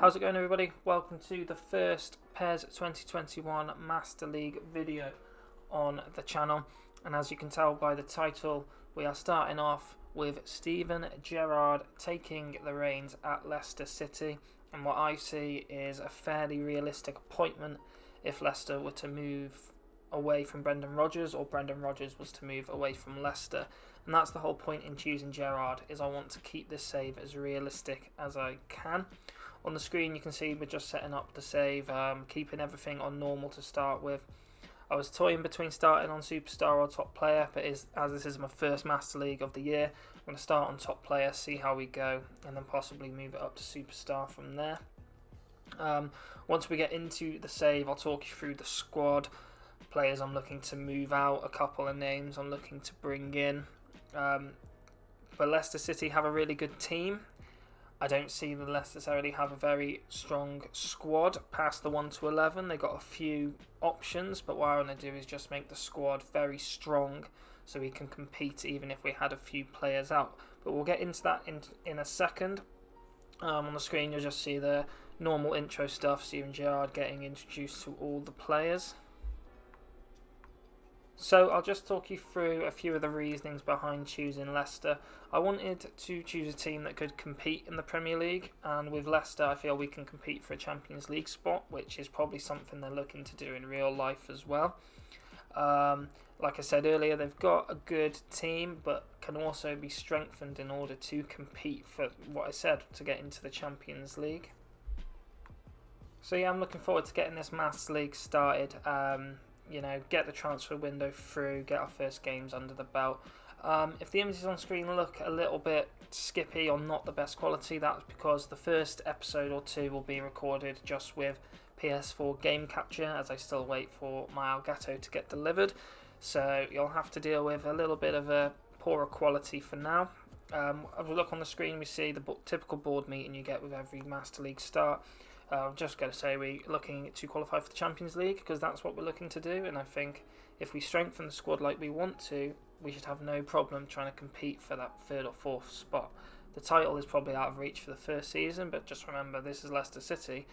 How's it going, everybody? Welcome to the first PES 2021 Master League video on the channel. And as you can tell by the title, we are starting off with Steven Gerrard taking the reins at Leicester City. And what I see is a fairly realistic appointment if Leicester were to move away from Brendan Rodgers, or Brendan Rodgers was to move away from Leicester. And that's the whole point in choosing Gerrard, is I want to keep this save as realistic as I can. On the screen you can see we're just setting up the save, keeping everything on normal to start with. I was toying between starting on Superstar or Top Player, but as this is my first Master League of the year, I'm going to start on Top Player, see how we go, and then possibly move it up to Superstar from there. Once we get into the save, I'll talk you through the squad, players I'm looking to move out, a couple of names I'm looking to bring in. But Leicester City have a really good team. I don't see them necessarily have a very strong squad past the 1 to 11. They've got a few options, but what I want to do is just make the squad very strong so we can compete even if we had a few players out. But we'll get into that in a second. On the screen you'll just see the normal intro stuff, Steven Gerrard getting introduced to all the players. So I'll just talk you through a few of the reasonings behind choosing Leicester. I wanted to choose a team that could compete in the Premier League, and with Leicester I feel we can compete for a Champions League spot, which is probably something they're looking to do in real life as well. Like I said earlier, they've got a good team but can also be strengthened in order to compete for what I said, to get into the Champions League. So yeah, I'm looking forward to getting this Master League started. Get the transfer window through, get our first games under the belt. If the images on screen look a little bit skippy or not the best quality, that's because the first episode or two will be recorded just with PS4 game capture, as I still wait for my Elgato to get delivered. So you'll have to deal with a little bit of a poorer quality for now. As we look on the screen, we see the typical board meeting you get with every Master League start. I'm just going to say we're looking to qualify for the Champions League because that's what we're looking to do, and I think if we strengthen the squad like we want to, we should have no problem trying to compete for that third or fourth spot. The title is probably out of reach for the first season, but just remember this is Leicester City.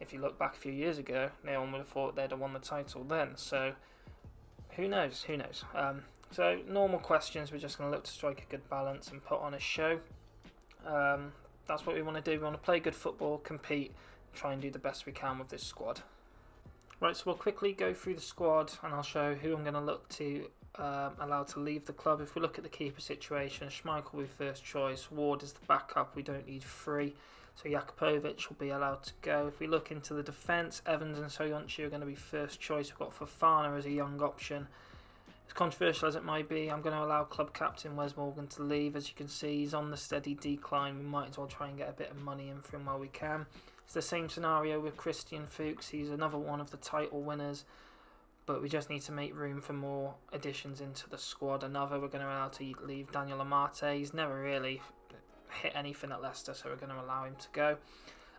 If you look back a few years ago, no one would have thought they'd have won the title then, so who knows. So normal questions, we're just going to look to strike a good balance and put on a show. That's what we want to do. We want to play good football, compete, try and do the best we can with this squad. Right, so we'll quickly go through the squad and I'll show who I'm going to look to allow to leave the club. If we look at the keeper situation, Schmeichel will be first choice, Ward is the backup, we don't need three, so Jakubovic will be allowed to go. If we look into the defence, Evans and Soyuncu are going to be first choice. We've got Fofana as a young option. As controversial as it might be, I'm going to allow club captain Wes Morgan to leave. As you can see, he's on the steady decline. We might as well try and get a bit of money in for him while we can. It's the same scenario with Christian Fuchs. He's another one of the title winners, but we just need to make room for more additions into the squad. Another we're going to allow to leave, Daniel Amate. He's never really hit anything at Leicester, so we're going to allow him to go.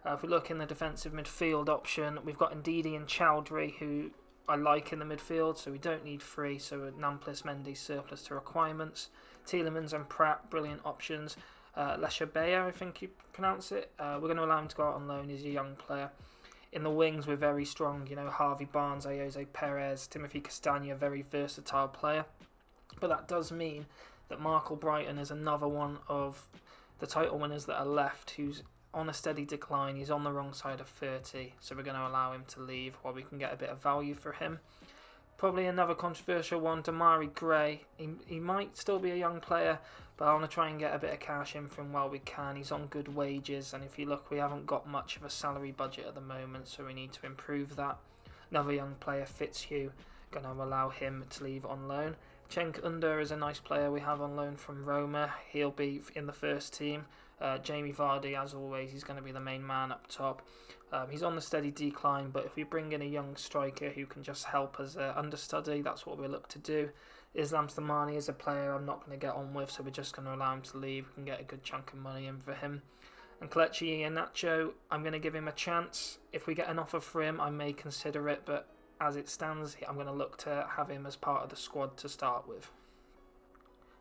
If we look in the defensive midfield option, we've got Ndidi and Chowdhury, who I like in the midfield, so we don't need three, so Namplis, Mendy surplus to requirements. Tielemans and Pratt, brilliant options. Leicester, I think you pronounce it. We're going to allow him to go out on loan. He's a young player. In the wings, we're very strong. Harvey Barnes, Jose Perez, Timothy Castagna, very versatile player. But that does mean that Mark Brighton is another one of the title winners that are left, who's on a steady decline. He's on the wrong side of 30, so we're going to allow him to leave while we can get a bit of value for him. Probably another controversial one, Damari Gray. He might still be a young player, but I want to try and get a bit of cash in from while we can. He's on good wages, and if you look, we haven't got much of a salary budget at the moment, so we need to improve that. Another young player, Fitzhugh, going to allow him to leave on loan. Cenk Under is a nice player we have on loan from Roma. He'll be in the first team. Jamie Vardy, as always, he's going to be the main man up top. He's on the steady decline, but if we bring in a young striker who can just help as an understudy, that's what we'll look to do. Islam Slimani is a player I'm not going to get on with, so we're just going to allow him to leave. We can get a good chunk of money in for him. And Kelechi Iheanacho, I'm going to give him a chance. If we get an offer for him, I may consider it, but as it stands, I'm going to look to have him as part of the squad to start with.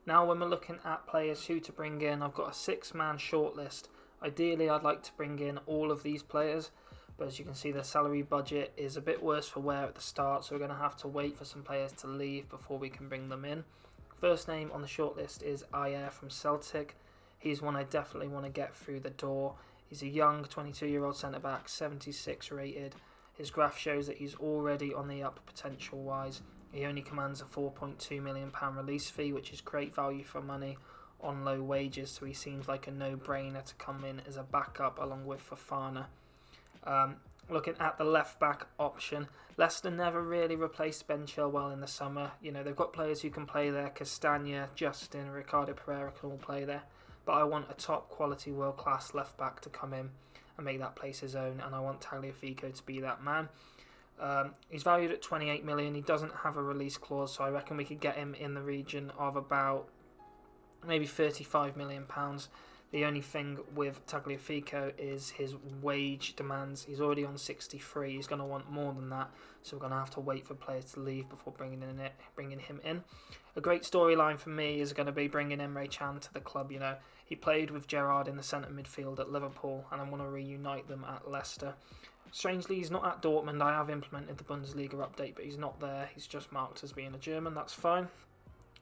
Now when we're looking at players who to bring in, I've got a 6-man shortlist Ideally, I'd like to bring in all of these players, but as you can see, the salary budget is a bit worse for wear at the start, so we're going to have to wait for some players to leave before we can bring them in. First name on the shortlist is Ayer from Celtic. He's one I definitely want to get through the door. He's a young 22-year-old centre-back, 76 rated. His graph shows that he's already on the up potential-wise. He only commands a £4.2 million release fee, which is great value for money on low wages, so he seems like a no-brainer to come in as a backup along with Fofana. Looking at the left-back option, Leicester never really replaced Ben Chilwell in the summer. You know, they've got players who can play there. Castagna, Justin, Ricardo Pereira can all play there. But I want a top-quality, world-class left-back to come in and make that place his own, and I want Tagliafico to be that man. He's valued at 28 million. He doesn't have a release clause, so I reckon we could get him in the region of about maybe £35 million. The only thing with Tagliafico is his wage demands. He's already on 63. He's going to want more than that, so we're going to have to wait for players to leave before bringing him in. A great storyline for me is going to be bringing Emre Can to the club. You know, he played with GERRARD in the centre midfield at Liverpool, and I want to reunite them at Leicester. Strangely, he's not at Dortmund. I have implemented the Bundesliga update, but he's not there. He's just marked as being a German. That's fine.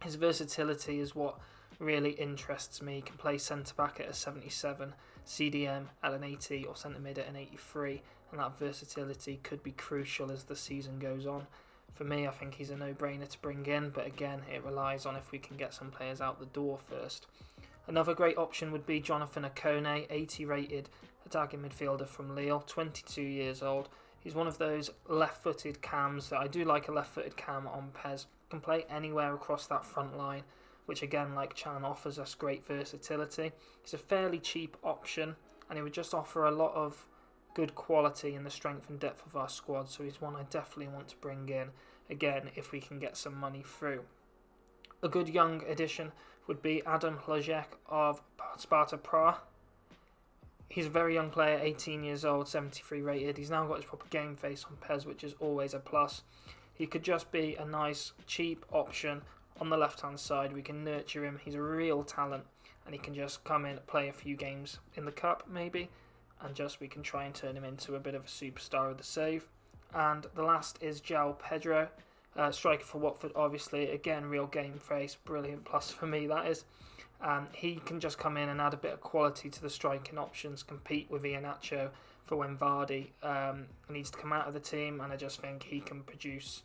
His versatility is what really interests me. He can play centre-back at a 77, CDM at an 80 or centre-mid at an 83, and that versatility could be crucial as the season goes on. For me, I think he's a no-brainer to bring in, but again, it relies on if we can get some players out the door first. Another great option would be Jonathan Okone, 80 rated attacking midfielder from Lille, 22 years old. He's one of those left-footed cams that I do like. A left-footed cam on PES. Can play anywhere across that front line, which again, like Chan, offers us great versatility. He's a fairly cheap option, and he would just offer a lot of good quality in the strength and depth of our squad, so he's one I definitely want to bring in, again, if we can get some money through. A good young addition would be Adam Hlojek of Sparta Prague. He's a very young player, 18 years old, 73 rated. He's now got his proper game face on PES, which is always a plus. He could just be a nice, cheap option on the left-hand side. We can nurture him. He's a real talent, and he can just come in, play a few games in the Cup, maybe, and just we can try and turn him into a bit of a superstar of the save. And the last is João Pedro, striker for Watford, obviously. Again, real game face, brilliant plus for me, that is. He can just come in and add a bit of quality to the striking options, compete with Iheanacho for when Vardy needs to come out of the team, and I just think he can produce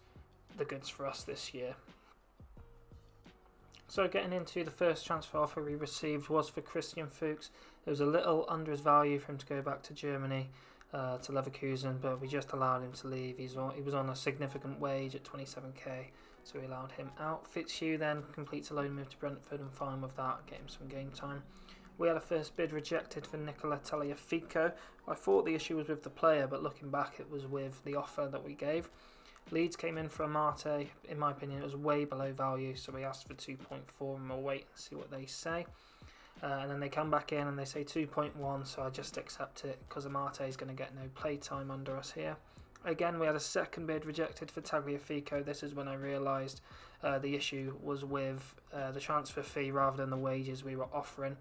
the goods for us this year. So getting into the first transfer offer we received was for Christian Fuchs. It was a little under his value for him to go back to Germany, to Leverkusen, but we just allowed him to leave. He was on a significant wage at 27k, so we allowed him out. Fitzhugh then completes a loan move to Brentford, and fine with that, get him some game time. We had a first bid rejected for Nicola Tagliafico. I thought the issue was with the player, but looking back it was with the offer that we gave. Leeds came in for Amate. In my opinion, it was way below value, so we asked for 2.4 and we'll wait and see what they say. And then they come back in and they say 2.1, so I just accept it because Amate is going to get no play time under us here. Again, we had a second bid rejected for Tagliafico. This is when I realised the issue was with the transfer fee rather than the wages we were offering.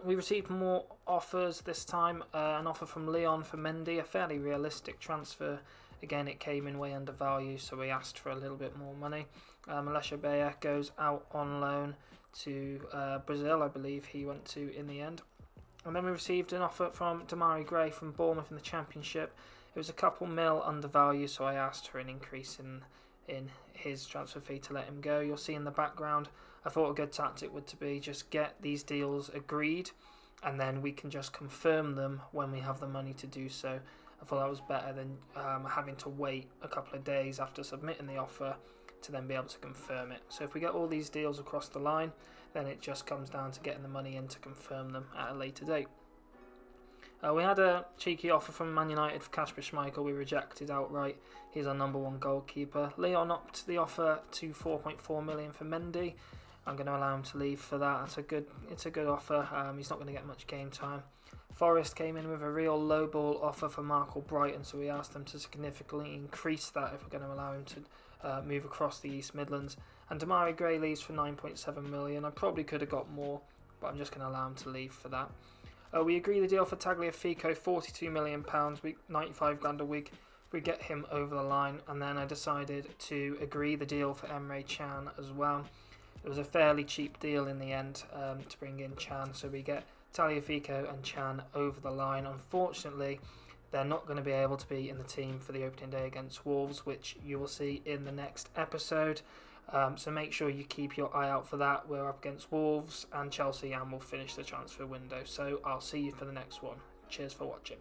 We received more offers this time. An offer from Lyon for Mendy, a fairly realistic transfer. Again, it came in way undervalued, so we asked for a little bit more money. Alessio Bayer goes out on loan to Brazil, I believe he went to in the end. And then we received an offer from Demarai Gray from Bournemouth in the Championship. It was a couple mil undervalued, so I asked for an increase in his transfer fee to let him go. You'll see in the background, I thought a good tactic would to be just get these deals agreed, and then we can just confirm them when we have the money to do so. I thought that was better than having to wait a couple of days after submitting the offer to then be able to confirm it. So if we get all these deals across the line, then it just comes down to getting the money in to confirm them at a later date. We had a cheeky offer from Man United for Kasper Schmeichel. We rejected outright. He's our number one goalkeeper. Leon upped the offer to 4.4 million for Mendy. I'm going to allow him to leave for that. It's a good offer. He's not going to get much game time. Forest came in with a real lowball offer for Mark Albrighton, so we asked them to significantly increase that if we're going to allow him to move across the East Midlands. And Demarai Gray leaves for 9.7 million. I probably could have got more, but I'm just going to allow him to leave for that. We agree the deal for Tagliafico, £42 million, 95 grand a week. We get him over the line, and then I decided to agree the deal for Emre Can as well. It was a fairly cheap deal in the end to bring in Can, so we get Tagliafico and Can over the line. Unfortunately, they're not going to be able to be in the team for the opening day against Wolves, which you will see in the next episode. So make sure you keep your eye out for that. We're up against Wolves and Chelsea, and we'll finish the transfer window. So I'll see you for the next one. Cheers for watching.